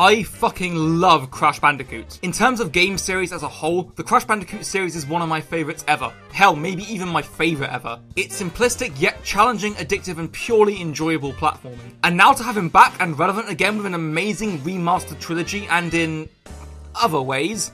I fucking love Crash Bandicoot. In terms of game series as a whole, the Crash Bandicoot series is one of my favourites ever. Hell, maybe even my favourite ever. It's simplistic yet challenging, addictive and purely enjoyable platforming. And now to have him back and relevant again with an amazing remastered trilogy and in other ways,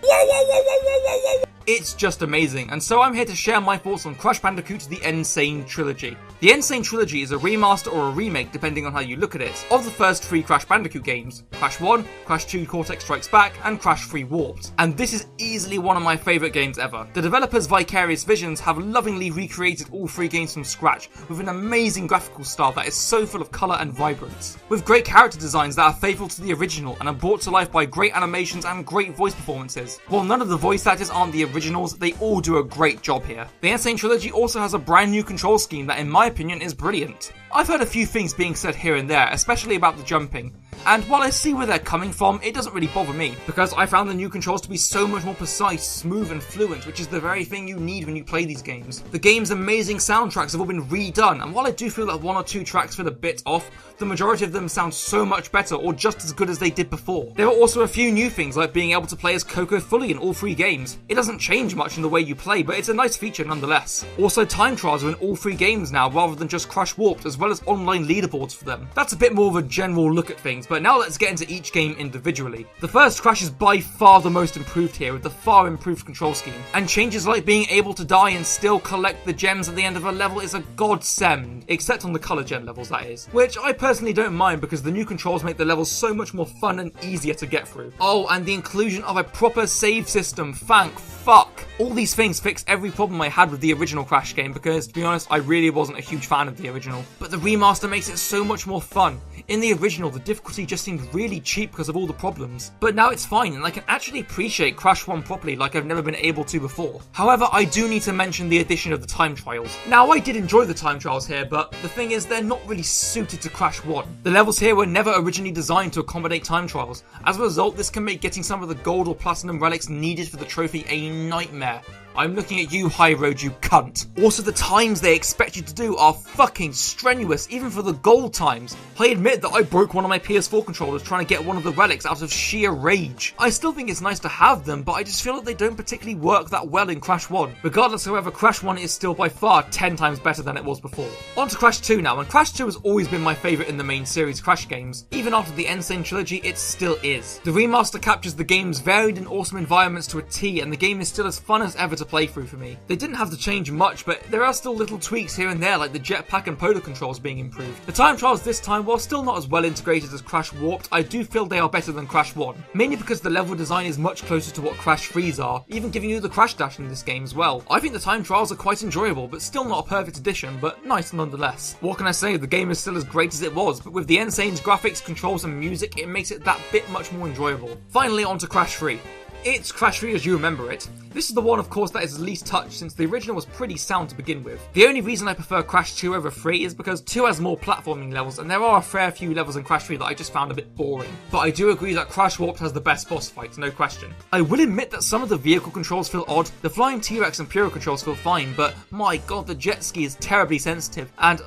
it's just amazing, and so I'm here to share my thoughts on Crash Bandicoot The Sane Trilogy. The Sane Trilogy is a remaster or a remake, depending on how you look at it, of the first 3 Crash Bandicoot games: Crash 1, Crash 2 Cortex Strikes Back, and Crash 3 Warped. And this is easily one of my favourite games ever. The developers Vicarious Visions have lovingly recreated all 3 games from scratch, with an amazing graphical style that is so full of colour and vibrance, with great character designs that are faithful to the original and are brought to life by great animations and great voice performances. While none of the voice actors aren't the originals, they all do a great job here. The Sane Trilogy also has a brand new control scheme that in my opinion is brilliant. I've heard a few things being said here and there, especially about the jumping, and while I see where they're coming from, it doesn't really bother me, because I found the new controls to be so much more precise, smooth and fluent, which is the very thing you need when you play these games. The game's amazing soundtracks have all been redone, and while I do feel that 1 or 2 tracks feel a bit off, the majority of them sound so much better or just as good as they did before. There are also a few new things, like being able to play as Coco fully in all 3 games. It doesn't change much in the way you play, but it's a nice feature nonetheless. Also, time trials are in all 3 games now, rather than just Crash Warped, as well as online leaderboards for them. That's a bit more of a general look at things, but now let's get into each game individually. The first Crash is by far the most improved here, with the far improved control scheme, and changes like being able to die and still collect the gems at the end of a level is a godsend, except on the colour gem levels, that is, which I personally don't mind because the new controls make the levels so much more fun and easier to get through. Oh, and the inclusion of a proper save system, thank fuck. All these things fix every problem I had with the original Crash game because, to be honest, I really wasn't a huge fan of the original. But the remaster makes it so much more fun. In the original, the difficulty just seemed really cheap because of all the problems. But now it's fine, and I can actually appreciate Crash 1 properly like I've never been able to before. However, I do need to mention the addition of the time trials. Now, I did enjoy the time trials here, but the thing is, they're not really suited to Crash 1. The levels here were never originally designed to accommodate time trials. As a result, this can make getting some of the gold or platinum relics needed for the trophy a nightmare. I'm looking at you, High Road, you cunt. Also, the times they expect you to do are fucking strenuous, even for the gold times. I admit that I broke one of my PS4 controllers trying to get one of the relics out of sheer rage. I still think it's nice to have them, but I just feel that they don't particularly work that well in Crash 1. Regardless, however, Crash 1 is still by far 10 times better than it was before. On to Crash 2 now, and Crash 2 has always been my favourite in the main series Crash games. Even after the Sane Trilogy, it still is. The remaster captures the game's varied and awesome environments to a T, and the game is still as fun as ever to play through for me. They didn't have to change much, but there are still little tweaks here and there, like the jetpack and polar controls being improved. The time trials this time, while still not as well integrated as Crash Warped, I do feel they are better than Crash 1, mainly because the level design is much closer to what Crash 3's are, even giving you the Crash Dash in this game as well. I think the time trials are quite enjoyable, but still not a perfect addition, but nice nonetheless. What can I say, the game is still as great as it was, but with the Sane's graphics, controls and music, it makes it that bit much more enjoyable. Finally, on to Crash 3. It's Crash 3 as you remember it. This is the one, of course, that is least touched since the original was pretty sound to begin with. The only reason I prefer Crash 2 over 3 is because 2 has more platforming levels, and there are a fair few levels in Crash 3 that I just found a bit boring. But I do agree that Crash Warped has the best boss fights, no question. I will admit that some of the vehicle controls feel odd. The flying T-Rex and Pyro controls feel fine, but my god, the jet ski is terribly sensitive. And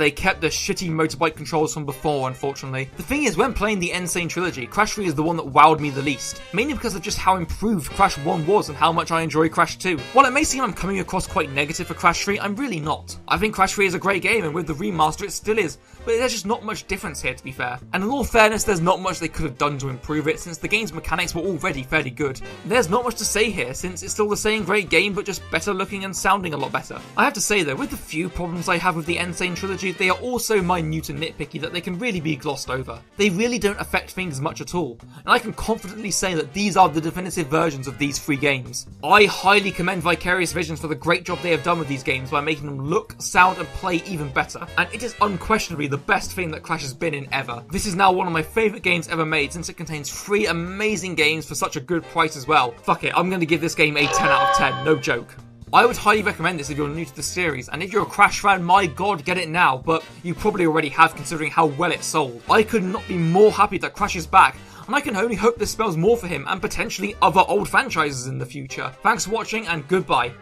they kept the shitty motorbike controls from before, unfortunately. The thing is, when playing the Sane Trilogy, Crash 3 is the one that wowed me the least, mainly because of just how improved Crash 1 was and how much I enjoy Crash 2. While it may seem I'm coming across quite negative for Crash 3, I'm really not. I think Crash 3 is a great game, and with the remaster it still is, but there's just not much difference here, to be fair. And in all fairness, there's not much they could have done to improve it, since the game's mechanics were already fairly good. There's not much to say here, since it's still the same great game, but just better looking and sounding a lot better. I have to say though, with the few problems I have with the Sane Trilogy, they are all so minute and nitpicky that they can really be glossed over. They really don't affect things much at all, and I can confidently say that these are the definitive versions of these 3 games. I highly commend Vicarious Visions for the great job they have done with these games by making them look, sound and play even better, and it is unquestionably the best thing that Crash has been in ever. This is now one of my favourite games ever made, since it contains 3 amazing games for such a good price as well. Fuck it, I'm going to give this game a 10 out of 10, no joke. I would highly recommend this if you're new to the series, and if you're a Crash fan, my god, get it now, but you probably already have considering how well it sold. I could not be more happy that Crash is back, and I can only hope this spells more for him and potentially other old franchises in the future. Thanks for watching and goodbye.